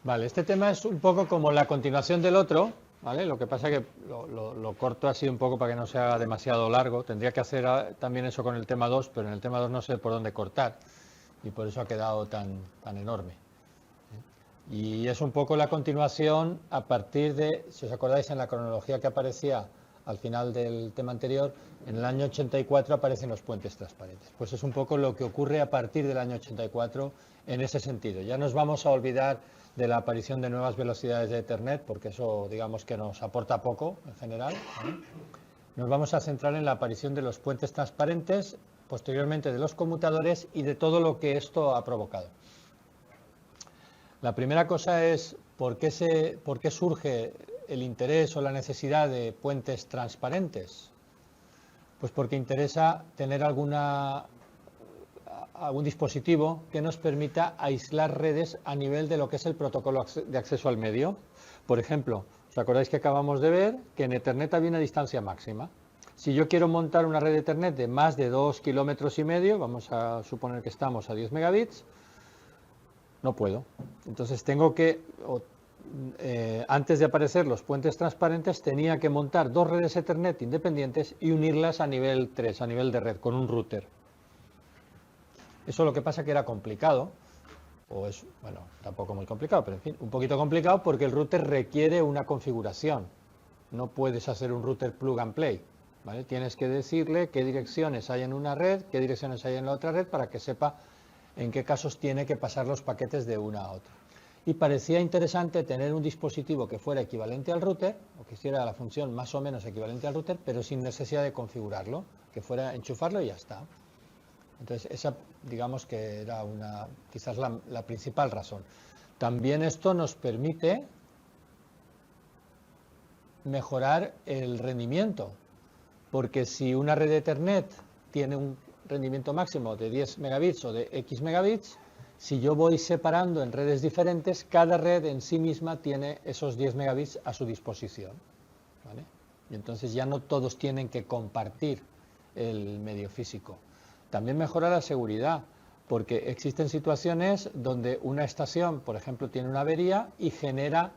Vale, este tema es un poco como la continuación del otro, ¿vale? Lo que pasa es que lo corto así un poco para que no sea demasiado largo. Tendría que hacer también eso con el tema 2, pero en el tema 2 no sé por dónde cortar y por eso ha quedado tan enorme. Y es un poco la continuación a partir de, si os acordáis, en la cronología que aparecía al final del tema anterior, en el año 84 aparecen los puentes transparentes. Pues es un poco lo que ocurre a partir del año 84 en ese sentido. Ya nos vamos a olvidar de la aparición de nuevas velocidades de Ethernet, porque eso digamos que nos aporta poco en general, ¿vale? Nos vamos a centrar en la aparición de los puentes transparentes, posteriormente de los conmutadores y de todo lo que esto ha provocado. La primera cosa es por qué surge el interés o la necesidad de puentes transparentes. Pues porque interesa tener algún dispositivo que nos permita aislar redes a nivel de lo que es el protocolo de acceso al medio. Por ejemplo, ¿os acordáis que acabamos de ver que en Ethernet había una distancia máxima? Si yo quiero montar una red de Ethernet de más de 2,5 kilómetros, vamos a suponer que estamos a 10 megabits, no puedo. Entonces tengo que, antes de aparecer los puentes transparentes, tenía que montar dos redes Ethernet independientes y unirlas a nivel 3, a nivel de red, con un router. Eso lo que pasa que era complicado, o es, bueno, tampoco muy complicado, pero en fin, un poquito complicado porque el router requiere una configuración. No puedes hacer un router plug and play, ¿vale? Tienes que decirle qué direcciones hay en una red, qué direcciones hay en la otra red para que sepa en qué casos tiene que pasar los paquetes de una a otra. Y parecía interesante tener un dispositivo que fuera equivalente al router, o que hiciera la función más o menos equivalente al router, pero sin necesidad de configurarlo, que fuera enchufarlo y ya está. Entonces, esa digamos que era quizás la principal razón. También esto nos permite mejorar el rendimiento, porque si una red de Ethernet tiene un rendimiento máximo de 10 megabits o de X megabits, si yo voy separando en redes diferentes, cada red en sí misma tiene esos 10 megabits a su disposición, ¿vale? Y entonces ya no todos tienen que compartir el medio físico. También mejora la seguridad, porque existen situaciones donde una estación, por ejemplo, tiene una avería y genera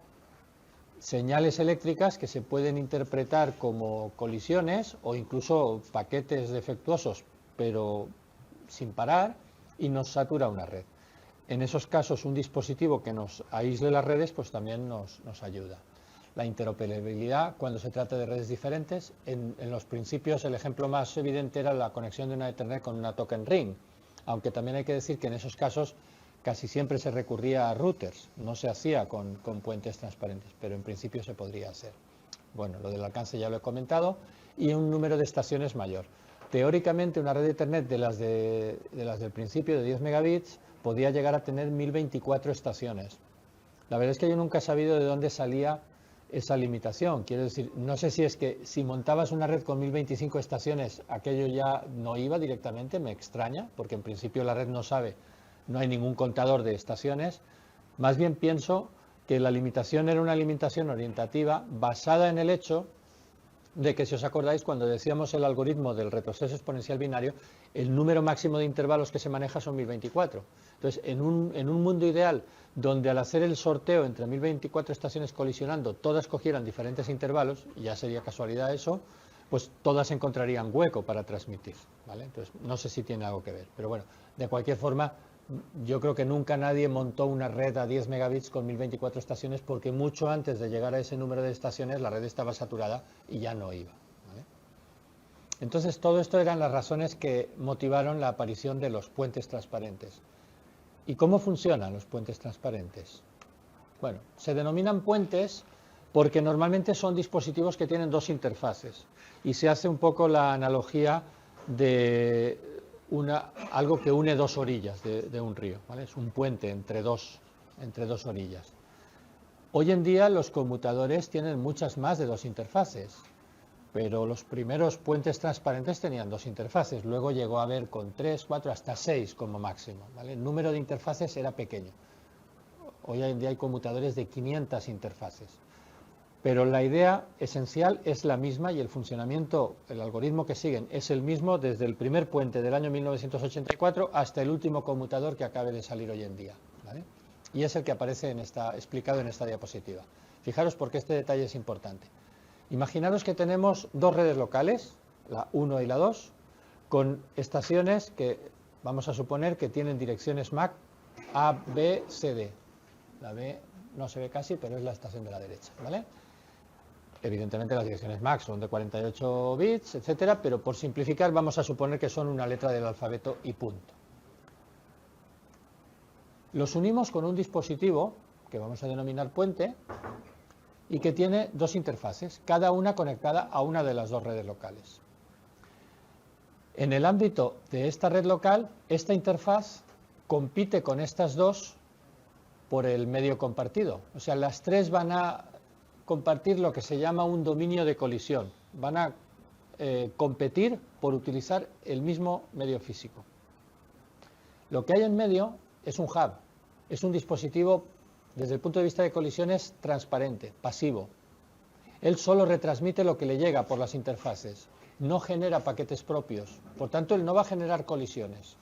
señales eléctricas que se pueden interpretar como colisiones o incluso paquetes defectuosos, pero sin parar, y nos satura una red. En esos casos, un dispositivo que nos aísle las redes, pues también nos ayuda. La interoperabilidad, cuando se trata de redes diferentes, en los principios el ejemplo más evidente era la conexión de una Ethernet con una token ring, aunque también hay que decir que en esos casos casi siempre se recurría a routers, no se hacía con puentes transparentes, pero en principio se podría hacer. Bueno, lo del alcance ya lo he comentado, y un número de estaciones mayor. Teóricamente una red de Ethernet de las del principio de 10 megabits podía llegar a tener 1024 estaciones. La verdad es que yo nunca he sabido de dónde salía esa limitación. Quiero decir, no sé si es que si montabas una red con 1025 estaciones, aquello ya no iba directamente, me extraña, porque en principio la red no sabe, no hay ningún contador de estaciones. Más bien pienso que la limitación era una limitación orientativa basada en el hecho de que, si os acordáis, cuando decíamos el algoritmo del retroceso exponencial binario, el número máximo de intervalos que se maneja son 1024. Entonces, en un mundo ideal, donde al hacer el sorteo entre 1024 estaciones colisionando, todas cogieran diferentes intervalos, y ya sería casualidad eso, pues todas encontrarían hueco para transmitir, ¿vale? Entonces, no sé si tiene algo que ver, pero bueno, de cualquier forma, yo creo que nunca nadie montó una red a 10 megabits con 1024 estaciones, porque mucho antes de llegar a ese número de estaciones la red estaba saturada y ya no iba, ¿vale? Entonces todo esto eran las razones que motivaron la aparición de los puentes transparentes. ¿Y cómo funcionan los puentes transparentes? Bueno, se denominan puentes porque normalmente son dispositivos que tienen dos interfaces, y se hace un poco la analogía de algo que une dos orillas de un río, ¿vale? Es un puente entre dos orillas. Hoy en día los conmutadores tienen muchas más de dos interfaces, pero los primeros puentes transparentes tenían dos interfaces, luego llegó a haber con 3, 4, hasta 6 como máximo, ¿vale? El número de interfaces era pequeño. Hoy en día hay conmutadores de 500 interfaces. Pero la idea esencial es la misma, y el funcionamiento, el algoritmo que siguen es el mismo desde el primer puente del año 1984 hasta el último conmutador que acabe de salir hoy en día, ¿vale? y es el que aparece explicado en esta diapositiva. Fijaros porque este detalle es importante. Imaginaros que tenemos dos redes locales, la 1 y la 2, con estaciones que vamos a suponer que tienen direcciones MAC A, B, C, D. La B no se ve casi, pero es la estación de la derecha, ¿vale? Evidentemente las direcciones MAC son de 48 bits, etcétera, pero por simplificar vamos a suponer que son una letra del alfabeto y punto. Los unimos con un dispositivo que vamos a denominar puente y que tiene dos interfaces, cada una conectada a una de las dos redes locales. En el ámbito de esta red local, esta interfaz compite con estas dos por el medio compartido. O sea, las tres van a compartir lo que se llama un dominio de colisión. Van a competir por utilizar el mismo medio físico. Lo que hay en medio es un hub, es un dispositivo, desde el punto de vista de colisiones, transparente, pasivo. Él solo retransmite lo que le llega por las interfaces, no genera paquetes propios, por tanto él no va a generar colisiones.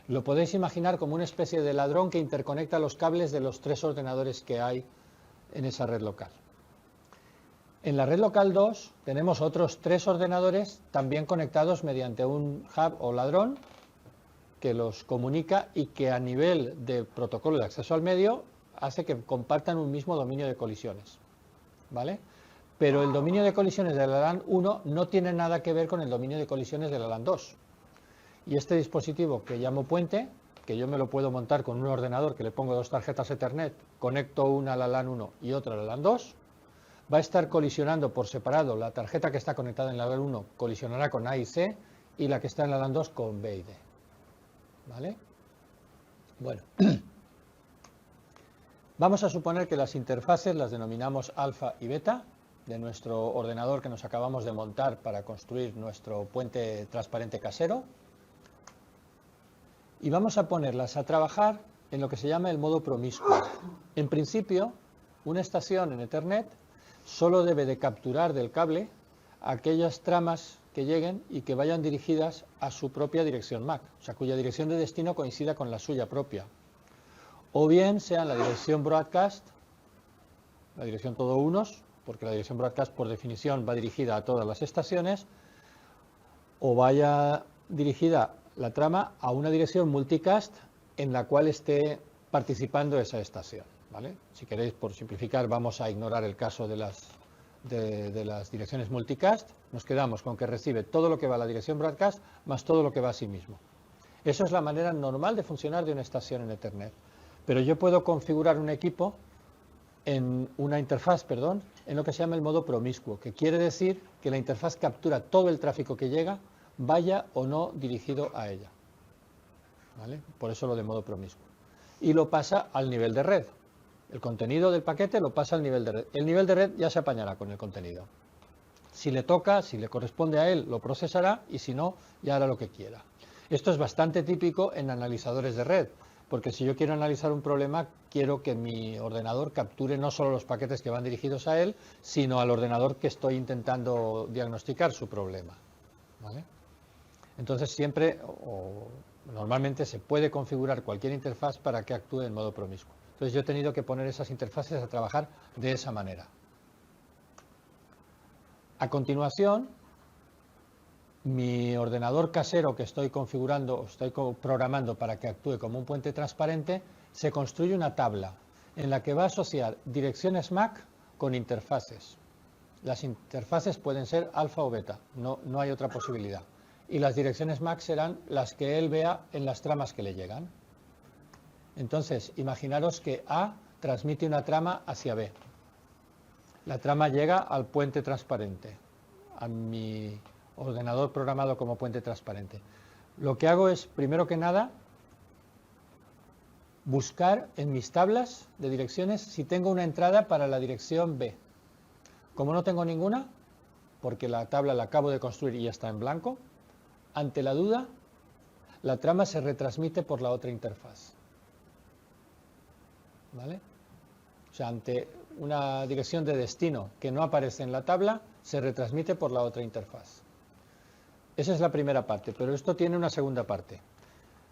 Lo podéis imaginar como una especie de ladrón que interconecta los cables de los tres ordenadores que hay en esa red local. En la red local 2 tenemos otros tres ordenadores también conectados mediante un hub o ladrón que los comunica y que a nivel de protocolo de acceso al medio hace que compartan un mismo dominio de colisiones, ¿vale? Pero el dominio de colisiones de la LAN 1 no tiene nada que ver con el dominio de colisiones de la LAN 2. Y este dispositivo que llamo puente, que yo me lo puedo montar con un ordenador que le pongo dos tarjetas Ethernet, conecto una a la LAN 1 y otra a la LAN 2, va a estar colisionando por separado. La tarjeta que está conectada en la LAN 1 colisionará con A y C y la que está en la LAN 2 con B y D. ¿Vale? Bueno, vamos a suponer que las interfaces las denominamos alfa y beta de nuestro ordenador que nos acabamos de montar para construir nuestro puente transparente casero. Y vamos a ponerlas a trabajar en lo que se llama el modo promiscuo. En principio, una estación en Ethernet solo debe de capturar del cable aquellas tramas que lleguen y que vayan dirigidas a su propia dirección MAC, o sea, cuya dirección de destino coincida con la suya propia. O bien sea la dirección broadcast, la dirección todo unos, porque la dirección broadcast por definición va dirigida a todas las estaciones, o vaya dirigida la trama a una dirección multicast en la cual esté participando esa estación, ¿vale? Si queréis, por simplificar, vamos a ignorar el caso de las direcciones multicast. Nos quedamos con que recibe todo lo que va a la dirección broadcast más todo lo que va a sí mismo. Eso es la manera normal de funcionar de una estación en Ethernet. Pero yo puedo configurar un equipo en una interfaz, en lo que se llama el modo promiscuo, que quiere decir que la interfaz captura todo el tráfico que llega, vaya o no dirigido a ella, ¿vale? Por eso lo de modo promiscuo. Y lo pasa al nivel de red. El contenido del paquete lo pasa al nivel de red. El nivel de red ya se apañará con el contenido. Si le toca, si le corresponde a él, lo procesará y si no, ya hará lo que quiera. Esto es bastante típico en analizadores de red, porque si yo quiero analizar un problema, quiero que mi ordenador capture no solo los paquetes que van dirigidos a él, sino al ordenador que estoy intentando diagnosticar su problema, ¿vale? Entonces siempre, o normalmente, se puede configurar cualquier interfaz para que actúe en modo promiscuo. Entonces yo he tenido que poner esas interfaces a trabajar de esa manera. A continuación, mi ordenador casero que estoy configurando, estoy programando para que actúe como un puente transparente, se construye una tabla en la que va a asociar direcciones MAC con interfaces. Las interfaces pueden ser alfa o beta, no hay otra posibilidad. Y las direcciones MAC serán las que él vea en las tramas que le llegan. Entonces, imaginaros que A transmite una trama hacia B. La trama llega al puente transparente, a mi ordenador programado como puente transparente. Lo que hago es, primero que nada, buscar en mis tablas de direcciones si tengo una entrada para la dirección B. Como no tengo ninguna, porque la tabla la acabo de construir y ya está en blanco, ante la duda, la trama se retransmite por la otra interfaz, ¿vale? O sea, ante una dirección de destino que no aparece en la tabla, se retransmite por la otra interfaz. Esa es la primera parte, pero esto tiene una segunda parte.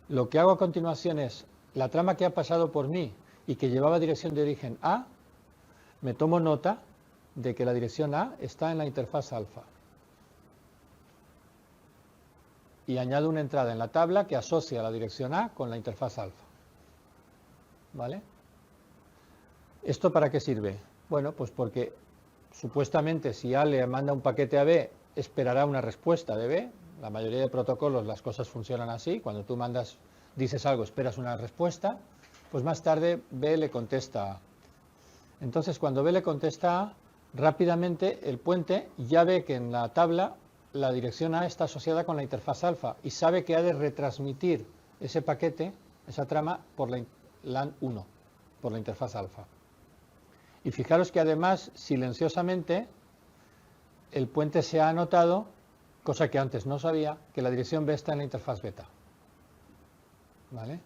Lo que hago a continuación es, la trama que ha pasado por mí y que llevaba dirección de origen A, me tomo nota de que la dirección A está en la interfaz alfa. Y añado una entrada en la tabla que asocia la dirección A con la interfaz alfa. ¿Vale? ¿Esto para qué sirve? Bueno, pues porque supuestamente si A le manda un paquete a B, esperará una respuesta de B. La mayoría de protocolos las cosas funcionan así. Cuando tú dices algo, esperas una respuesta, pues más tarde B le contesta A. Entonces, cuando B le contesta A, rápidamente el puente ya ve que en la tabla la dirección A está asociada con la interfaz alfa y sabe que ha de retransmitir ese paquete, esa trama, por la LAN 1, por la interfaz alfa. Y fijaros que además, silenciosamente, el puente se ha anotado, cosa que antes no sabía, que la dirección B está en la interfaz beta. ¿Vale?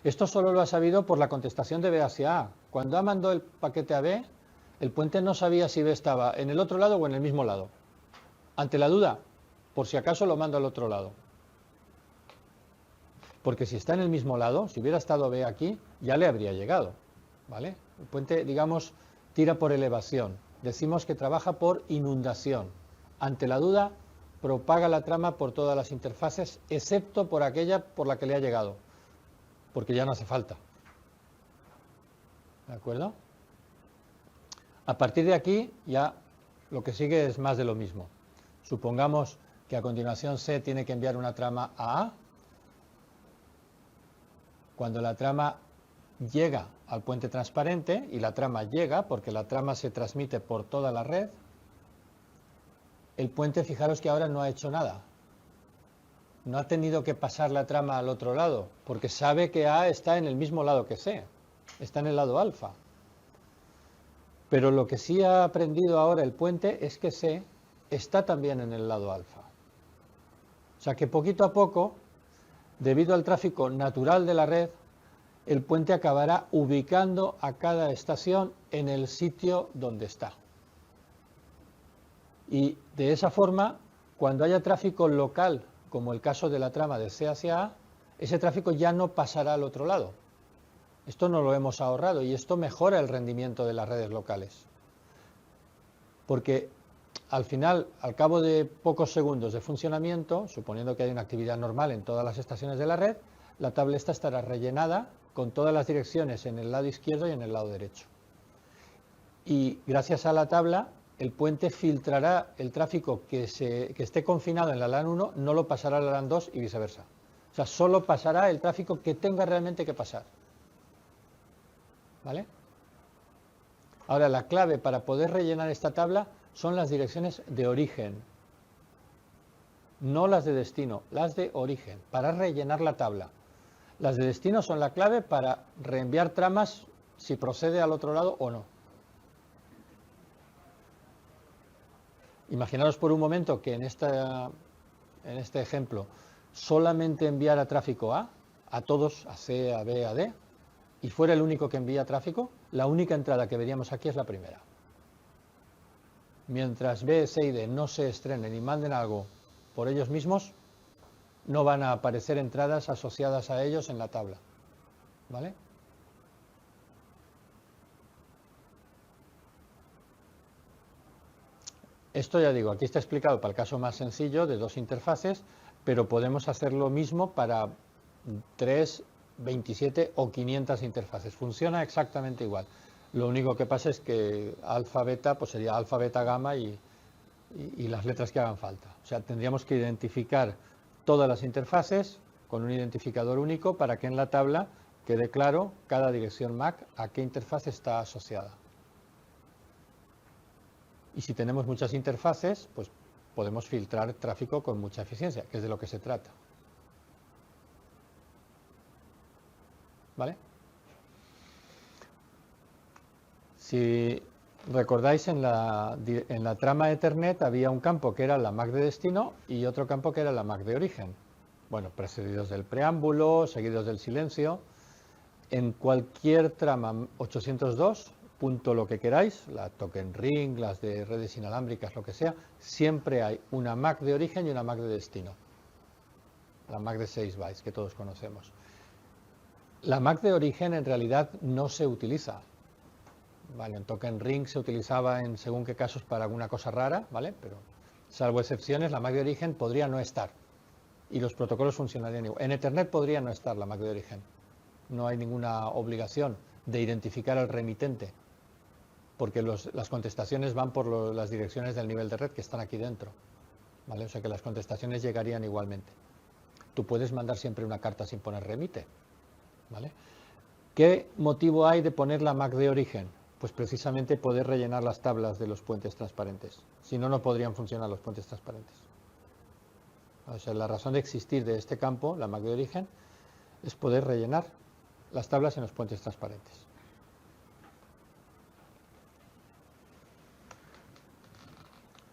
Esto solo lo ha sabido por la contestación de B hacia A. Cuando A mandó el paquete a B, el puente no sabía si B estaba en el otro lado o en el mismo lado. Ante la duda, por si acaso lo mando al otro lado. Porque si está en el mismo lado, si hubiera estado B aquí, ya le habría llegado. ¿Vale? El puente, digamos, tira por elevación. Decimos que trabaja por inundación. Ante la duda, propaga la trama por todas las interfaces, excepto por aquella por la que le ha llegado. Porque ya no hace falta. ¿De acuerdo? A partir de aquí, ya lo que sigue es más de lo mismo. Supongamos que a continuación C tiene que enviar una trama a A. Cuando la trama llega al puente transparente, y la trama llega porque la trama se transmite por toda la red, el puente, fijaros que ahora no ha hecho nada. No ha tenido que pasar la trama al otro lado, porque sabe que A está en el mismo lado que C, está en el lado alfa. Pero lo que sí ha aprendido ahora el puente es que C está también en el lado alfa. O sea que poquito a poco, debido al tráfico natural de la red, el puente acabará ubicando a cada estación en el sitio donde está. Y de esa forma, cuando haya tráfico local, como el caso de la trama de C hacia A, ese tráfico ya no pasará al otro lado. Esto no lo hemos ahorrado y esto mejora el rendimiento de las redes locales. Porque al final, al cabo de pocos segundos de funcionamiento, suponiendo que hay una actividad normal en todas las estaciones de la red, la tabla esta estará rellenada con todas las direcciones en el lado izquierdo y en el lado derecho. Y gracias a la tabla, el puente filtrará el tráfico que esté confinado en la LAN 1, no lo pasará a la LAN 2 y viceversa. O sea, solo pasará el tráfico que tenga realmente que pasar. ¿Vale? Ahora, la clave para poder rellenar esta tabla son las direcciones de origen. No las de destino, las de origen, para rellenar la tabla. Las de destino son la clave para reenviar tramas si procede al otro lado o no. Imaginaros por un momento que en este ejemplo solamente enviara tráfico A todos, a C, a B, a D, y fuera el único que envía tráfico, la única entrada que veríamos aquí es la primera. Mientras B, C y D no se estrenen y manden algo por ellos mismos, no van a aparecer entradas asociadas a ellos en la tabla. ¿Vale? Esto ya digo, aquí está explicado para el caso más sencillo de dos interfaces, pero podemos hacer lo mismo para 3, 27 o 500 interfaces. Funciona exactamente igual. Lo único que pasa es que alfa, beta, pues sería alfa, beta, gamma y las letras que hagan falta. O sea, tendríamos que identificar todas las interfaces con un identificador único para que en la tabla quede claro cada dirección MAC a qué interfaz está asociada. Y si tenemos muchas interfaces, pues podemos filtrar tráfico con mucha eficiencia, que es de lo que se trata. ¿Vale? Si recordáis, en la trama Ethernet había un campo que era la MAC de destino y otro campo que era la MAC de origen. Bueno, precedidos del preámbulo, seguidos del silencio. En cualquier trama 802, punto lo que queráis, la token ring, las de redes inalámbricas, lo que sea, siempre hay una MAC de origen y una MAC de destino. La MAC de 6 bytes que todos conocemos. La MAC de origen en realidad no se utiliza. Vale, en Token Ring se utilizaba en según qué casos para alguna cosa rara, ¿vale? Pero salvo excepciones, la MAC de origen podría no estar y los protocolos funcionarían igual. En Ethernet podría no estar la MAC de origen. No hay ninguna obligación de identificar al remitente, porque las contestaciones van por las direcciones del nivel de red que están aquí dentro, ¿vale? O sea que las contestaciones llegarían igualmente. Tú puedes mandar siempre una carta sin poner remite, ¿vale? ¿Qué motivo hay de poner la MAC de origen? Pues precisamente poder rellenar las tablas de los puentes transparentes. Si no, no podrían funcionar los puentes transparentes. O sea, la razón de existir de este campo, la MAC de origen, es poder rellenar las tablas en los puentes transparentes.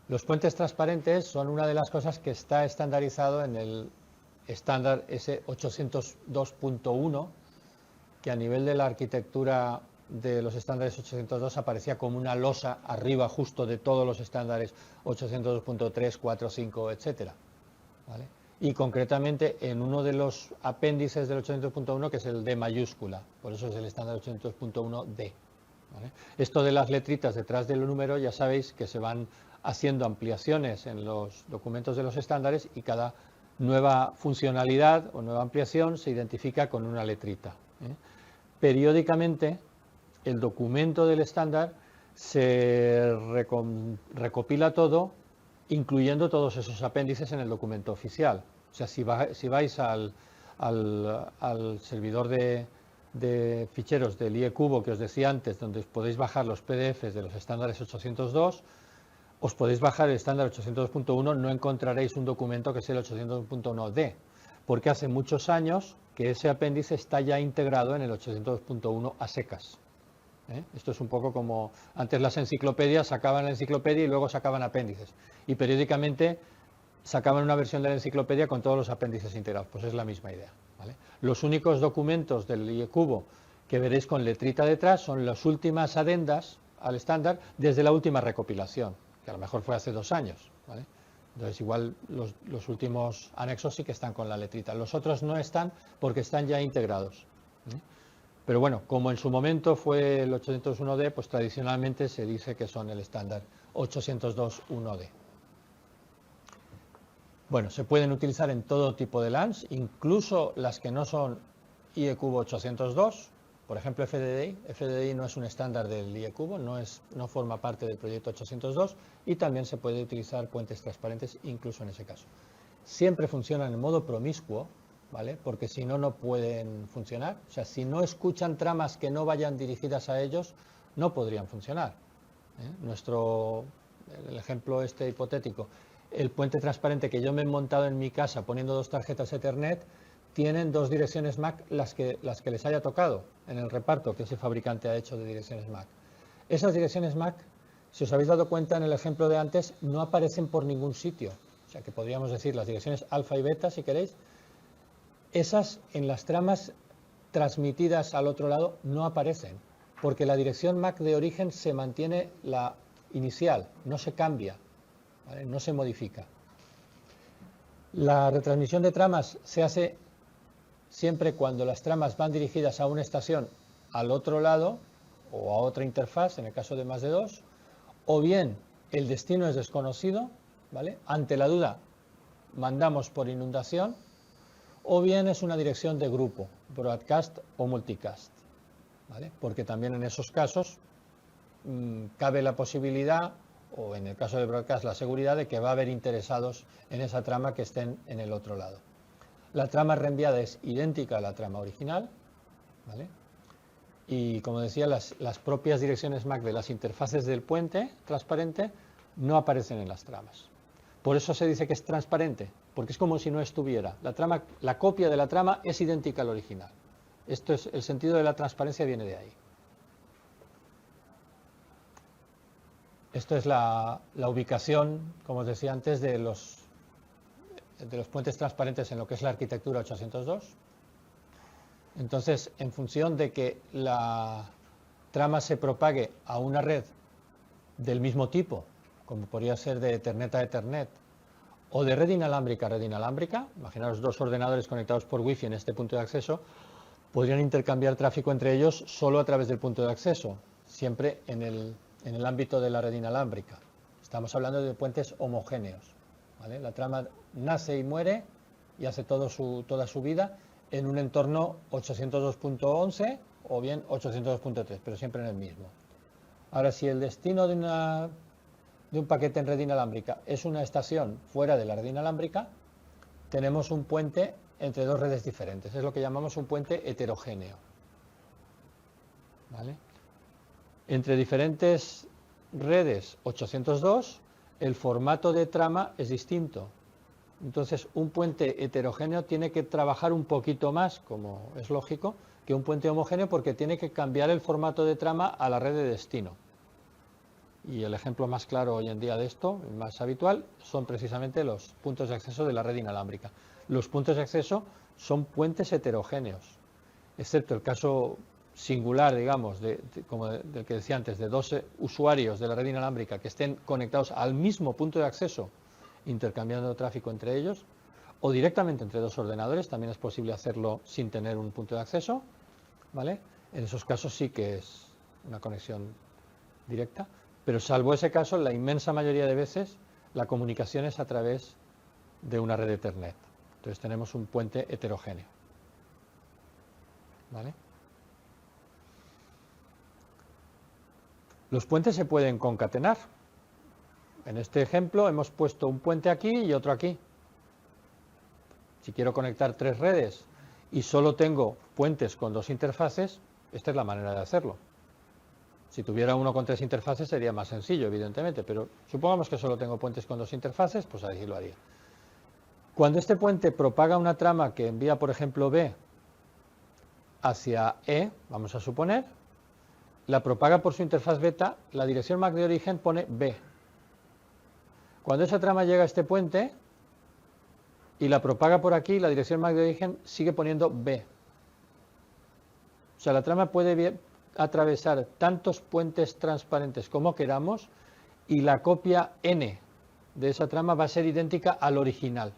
Los puentes transparentes son una de las cosas que está estandarizado en el estándar S802.1, que a nivel de la arquitectura de los estándares 802 aparecía como una losa arriba justo de todos los estándares 802.3, 4, 5, etcétera, ¿vale? Y concretamente en uno de los apéndices del 802.1, que es el D mayúscula, por eso es el estándar 802.1D, ¿vale? Esto de las letritas detrás del número, ya sabéis que se van haciendo ampliaciones en los documentos de los estándares y cada nueva funcionalidad o nueva ampliación se identifica con una letrita, ¿eh? Periódicamente el documento del estándar se recopila todo, incluyendo todos esos apéndices en el documento oficial. O sea, si vais al servidor de ficheros del IE Cubo que os decía antes, donde os podéis bajar los PDFs de los estándares 802, os podéis bajar el estándar 802.1, no encontraréis un documento que sea el 802.1D, porque hace muchos años que ese apéndice está ya integrado en el 802.1 a secas. Esto es un poco como antes las enciclopedias sacaban la enciclopedia y luego sacaban apéndices, y periódicamente sacaban una versión de la enciclopedia con todos los apéndices integrados. Pues es la misma idea, ¿vale? Los únicos documentos del IE Cubo que veréis con letrita detrás son las últimas adendas al estándar desde la última recopilación, que a lo mejor fue hace 2 años, ¿vale? Entonces igual los últimos anexos sí que están con la letrita, los otros no están porque están ya integrados, ¿eh? Pero bueno, como en su momento fue el 801D, pues tradicionalmente se dice que son el estándar 802.1D. Bueno, se pueden utilizar en todo tipo de LANs, incluso las que no son IE Cubo 802, por ejemplo FDDI. FDDI no es un estándar del IE Cubo, no forma parte del proyecto 802, y también se puede utilizar puentes transparentes incluso en ese caso. Siempre funcionan en modo promiscuo, ¿vale? Porque si no, no pueden funcionar. O sea, si no escuchan tramas que no vayan dirigidas a ellos, no podrían funcionar, ¿eh? El ejemplo este hipotético, el puente transparente que yo me he montado en mi casa poniendo 2 tarjetas Ethernet, tienen 2 direcciones MAC las que les haya tocado en el reparto que ese fabricante ha hecho de direcciones MAC. Esas direcciones MAC, si os habéis dado cuenta en el ejemplo de antes, no aparecen por ningún sitio. O sea, que podríamos decir las direcciones alfa y beta, si queréis, esas en las tramas transmitidas al otro lado no aparecen, porque la dirección MAC de origen se mantiene la inicial, no se cambia, ¿vale? No se modifica. La retransmisión de tramas se hace siempre cuando las tramas van dirigidas a una estación al otro lado o a otra interfaz, en el caso de más de 2, o bien el destino es desconocido, ¿vale? Ante la duda mandamos por inundación, o bien es una dirección de grupo, broadcast o multicast, ¿vale? Porque también en esos casos cabe la posibilidad, o en el caso de broadcast la seguridad, de que va a haber interesados en esa trama que estén en el otro lado. La trama reenviada es idéntica a la trama original, ¿vale? Y como decía, las propias direcciones MAC de las interfaces del puente transparente no aparecen en las tramas. Por eso se dice que es transparente, porque es como si no estuviera. La copia de la trama es idéntica al original. Esto es, el sentido de la transparencia viene de ahí. Esto es la ubicación, como os decía antes, de los puentes transparentes en lo que es la arquitectura 802. Entonces, en función de que la trama se propague a una red del mismo tipo, como podría ser de Ethernet a Ethernet, o de red inalámbrica a red inalámbrica, imaginaos 2 ordenadores conectados por Wi-Fi en este punto de acceso, podrían intercambiar tráfico entre ellos solo a través del punto de acceso, siempre en el ámbito de la red inalámbrica. Estamos hablando de puentes homogéneos, ¿vale? La trama nace y muere y hace toda su vida en un entorno 802.11 o bien 802.3, pero siempre en el mismo. Ahora, si el destino de un paquete en red inalámbrica es una estación fuera de la red inalámbrica, tenemos un puente entre dos redes diferentes. Es lo que llamamos un puente heterogéneo, ¿vale? Entre diferentes redes 802, el formato de trama es distinto. Entonces, un puente heterogéneo tiene que trabajar un poquito más, como es lógico, que un puente homogéneo, porque tiene que cambiar el formato de trama a la red de destino. Y el ejemplo más claro hoy en día de esto, más habitual, son precisamente los puntos de acceso de la red inalámbrica. Los puntos de acceso son puentes heterogéneos, excepto el caso singular, digamos, como del que decía antes, de dos usuarios de la red inalámbrica que estén conectados al mismo punto de acceso, intercambiando tráfico entre ellos, o directamente entre dos ordenadores. También es posible hacerlo sin tener un punto de acceso, ¿vale? En esos casos sí que es una conexión directa, pero salvo ese caso, la inmensa mayoría de veces la comunicación es a través de una red Ethernet. Entonces tenemos un puente heterogéneo, ¿vale? Los puentes se pueden concatenar. En este ejemplo hemos puesto un puente aquí y otro aquí. Si quiero conectar tres redes y solo tengo puentes con dos interfaces, esta es la manera de hacerlo. Si tuviera uno con tres interfaces sería más sencillo, evidentemente, pero supongamos que solo tengo puentes con dos interfaces, pues así lo haría. Cuando este puente propaga una trama que envía, por ejemplo, B hacia E, vamos a suponer, la propaga por su interfaz beta, la dirección MAC de origen pone B. Cuando esa trama llega a este puente y la propaga por aquí, la dirección MAC de origen sigue poniendo B. O sea, la trama puede atravesar tantos puentes transparentes como queramos y la copia N de esa trama va a ser idéntica al original,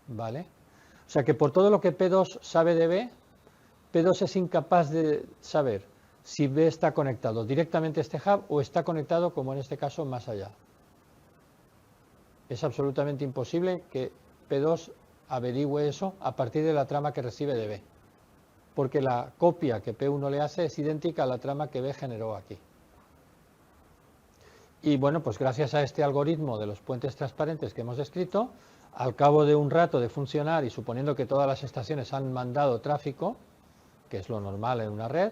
¿vale? O sea que por todo lo que P2 sabe de B, P2 es incapaz de saber si B está conectado directamente a este hub o está conectado, como en este caso, más allá. Es absolutamente imposible que P2 averigüe eso a partir de la trama que recibe de B, porque la copia que P1 le hace es idéntica a la trama que B generó aquí. Y bueno, pues gracias a este algoritmo de los puentes transparentes que hemos descrito, al cabo de un rato de funcionar y suponiendo que todas las estaciones han mandado tráfico, que es lo normal en una red,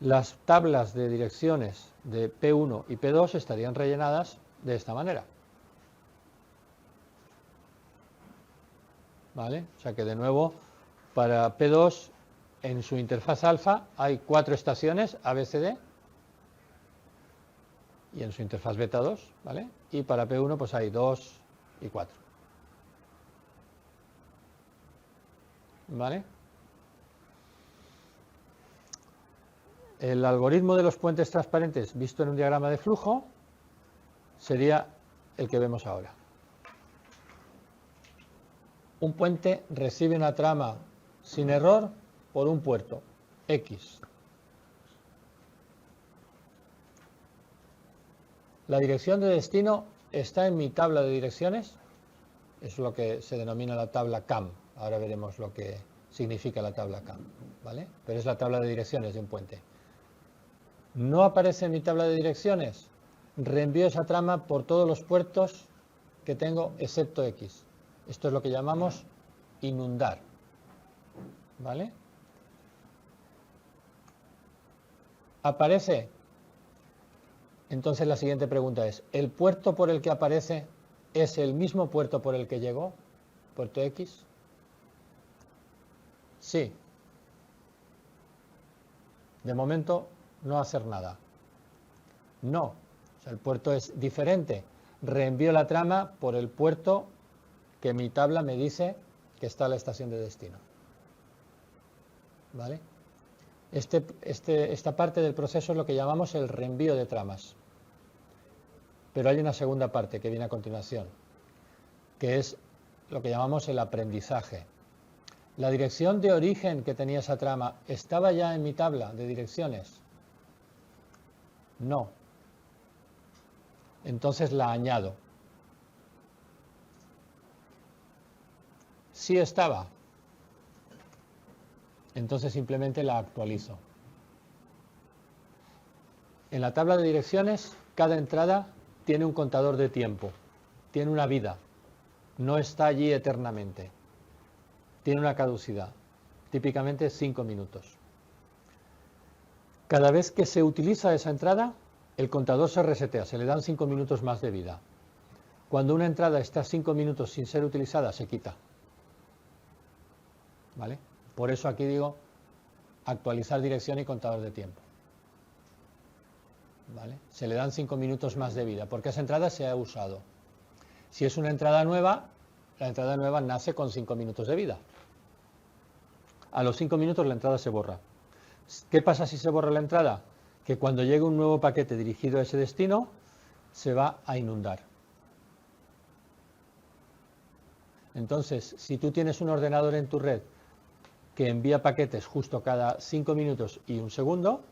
las tablas de direcciones de P1 y P2 estarían rellenadas de esta manera. ¿Vale? O sea que de nuevo, para P2, en su interfaz alfa hay 4 estaciones ABCD y en su interfaz beta 2, ¿vale? Y para P1 pues hay 2 y 4. ¿Vale? El algoritmo de los puentes transparentes visto en un diagrama de flujo sería el que vemos ahora. Un puente recibe una trama sin error por un puerto X. La dirección de destino está en mi tabla de direcciones. Es lo que se denomina la tabla CAM. Ahora veremos lo que significa la tabla CAM, ¿vale? Pero es la tabla de direcciones de un puente. No aparece en mi tabla de direcciones. Reenvío esa trama por todos los puertos que tengo excepto X. Esto es lo que llamamos inundar, ¿vale? ¿Aparece? Entonces la siguiente pregunta es, ¿el puerto por el que aparece es el mismo puerto por el que llegó? ¿Puerto X? Sí. De momento no hacer nada. No. O sea, el puerto es diferente. Reenvío la trama por el puerto que mi tabla me dice que está la estación de destino. ¿Vale? Esta parte del proceso es lo que llamamos el reenvío de tramas. Pero hay una segunda parte que viene a continuación, que es lo que llamamos el aprendizaje. ¿La dirección de origen que tenía esa trama estaba ya en mi tabla de direcciones? No. Entonces la añado. Sí estaba. Entonces simplemente la actualizo. En la tabla de direcciones, cada entrada tiene un contador de tiempo, tiene una vida, no está allí eternamente, tiene una caducidad, típicamente 5 minutos. Cada vez que se utiliza esa entrada, el contador se resetea, se le dan 5 minutos más de vida. Cuando una entrada está 5 minutos sin ser utilizada, se quita. ¿Vale? Por eso aquí digo actualizar dirección y contador de tiempo. ¿Vale? Se le dan 5 minutos más de vida, porque esa entrada se ha usado. Si es una entrada nueva, la entrada nueva nace con 5 minutos de vida. A los 5 minutos la entrada se borra. ¿Qué pasa si se borra la entrada? Que cuando llegue un nuevo paquete dirigido a ese destino, se va a inundar. Entonces, si tú tienes un ordenador en tu red que envía paquetes justo cada 5 minutos y un segundo,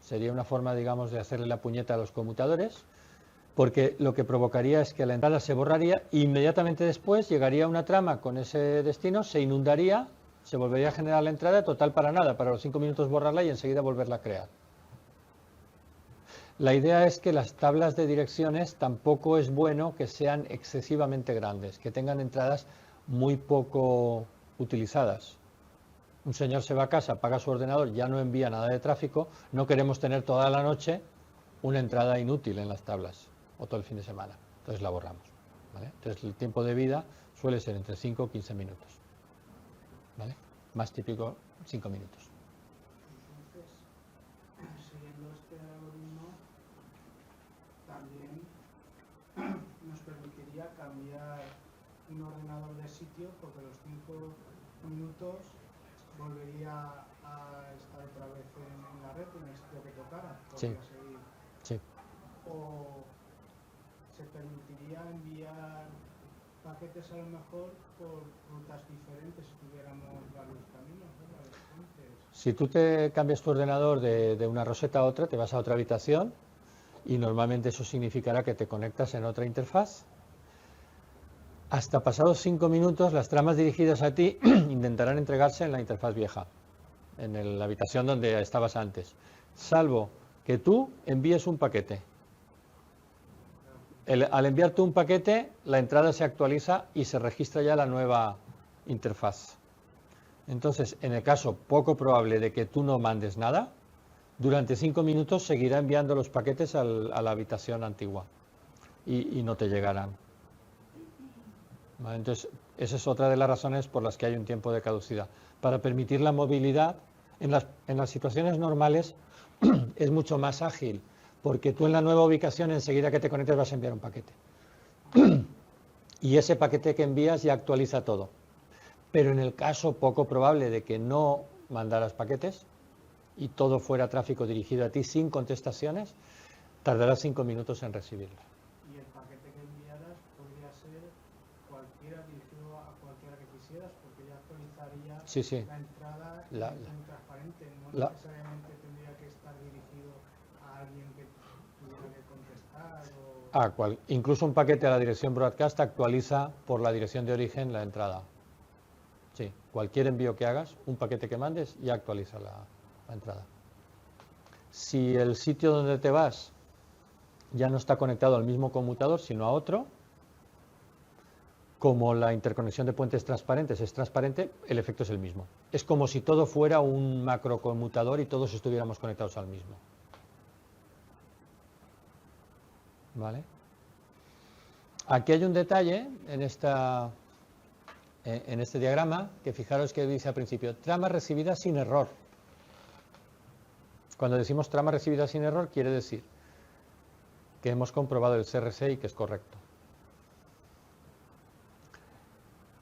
sería una forma, digamos, de hacerle la puñeta a los conmutadores, porque lo que provocaría es que la entrada se borraría e inmediatamente después llegaría una trama con ese destino, se inundaría, se volvería a generar la entrada, total para nada, para los 5 minutos borrarla y enseguida volverla a crear. La idea es que las tablas de direcciones tampoco es bueno que sean excesivamente grandes, que tengan entradas muy poco utilizadas. Un señor se va a casa, apaga su ordenador, ya no envía nada de tráfico, no queremos tener toda la noche una entrada inútil en las tablas, o todo el fin de semana, entonces la borramos. ¿Vale? Entonces el tiempo de vida suele ser entre 5 y 15 minutos. ¿Vale? Más típico, 5 minutos. Entonces, siguiendo este algoritmo, también nos permitiría cambiar un ordenador de sitio, porque los 5 minutos volvería a estar otra vez en la red, en el sitio que tocara. Sí. Seguir. Sí. O se permitiría enviar paquetes a lo mejor por rutas diferentes si tuviéramos varios caminos, ¿verdad? Entonces, Si tú te cambias tu ordenador de una roseta a otra, te vas a otra habitación y normalmente eso significará que te conectas en otra interfaz. Hasta pasados 5 minutos, las tramas dirigidas a ti intentarán entregarse en la interfaz vieja, en la habitación donde estabas antes, salvo que tú envíes un paquete. Al enviar tú un paquete, la entrada se actualiza y se registra ya la nueva interfaz. Entonces, en el caso poco probable de que tú no mandes nada, durante 5 minutos seguirá enviando los paquetes a la habitación antigua y no te llegarán. ¿Vale? Entonces, esa es otra de las razones por las que hay un tiempo de caducidad. Para permitir la movilidad, en las situaciones normales es mucho más ágil, porque tú en la nueva ubicación enseguida que te conectes vas a enviar un paquete. Y ese paquete que envías ya actualiza todo. Pero en el caso poco probable de que no mandaras paquetes y todo fuera tráfico dirigido a ti sin contestaciones, tardarás 5 minutos en recibirlo. y el paquete que enviaras podría ser cualquiera dirigido a cualquiera que quisieras, porque ya actualizaría Sí, sí. la entrada La- en transparente, no la- necesariamente tendría que estar dirigido a alguien que tuviera que contestar o... Incluso un paquete a la dirección broadcast actualiza por la dirección de origen la entrada. Sí, cualquier envío que hagas, un paquete que mandes, ya actualiza la entrada. Si el sitio donde te vas ya no está conectado al mismo conmutador, sino a otro, como la interconexión de puentes transparentes es transparente, el efecto es el mismo. Es como si todo fuera un macroconmutador y todos estuviéramos conectados al mismo. ¿Vale? Aquí hay un detalle en este diagrama, que fijaros que dice al principio, trama recibida sin error. Cuando decimos trama recibida sin error, quiere decir que hemos comprobado el CRC y que es correcto.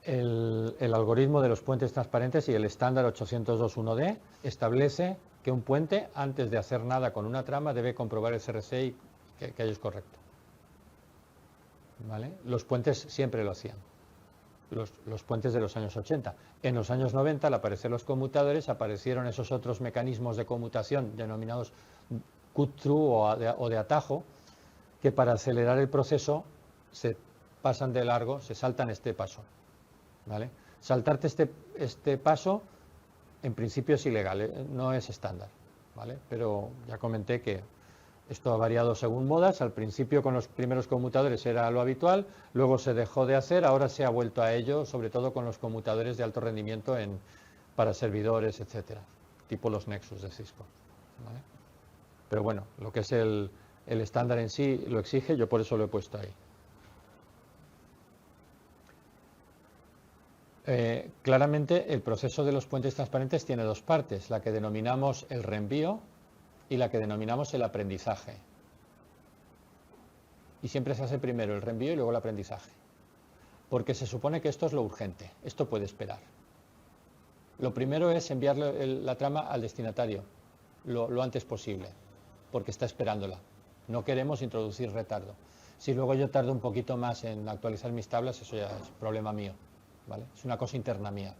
El algoritmo de los puentes transparentes y el estándar 802.1d establece que un puente, antes de hacer nada con una trama, debe comprobar el CRC y que ello es correcto. ¿Vale? Los puentes siempre lo hacían. los puentes de los años 80. En los años 90, al aparecer los conmutadores, aparecieron esos otros mecanismos de conmutación denominados cut-through o de atajo, que para acelerar el proceso se pasan de largo, se saltan este paso, ¿vale? Saltarte este paso, en principio es ilegal, no es estándar, ¿vale? Pero ya comenté que esto ha variado según modas. Al principio con los primeros conmutadores era lo habitual, luego se dejó de hacer, ahora se ha vuelto a ello, sobre todo con los conmutadores de alto rendimiento para servidores, etcétera, tipo los Nexus de Cisco, ¿vale? Pero bueno, lo que es el estándar en sí lo exige, yo por eso lo he puesto ahí. Claramente el proceso de los puentes transparentes tiene dos partes, la que denominamos el reenvío y la que denominamos el aprendizaje. Y siempre se hace primero el reenvío y luego el aprendizaje, porque se supone que esto es lo urgente, esto puede esperar. Lo primero es enviar la trama al destinatario lo antes posible, porque está esperándola. No queremos introducir retardo. Si luego yo tardo un poquito más en actualizar mis tablas, eso ya es problema mío, ¿vale? Es una cosa interna mía.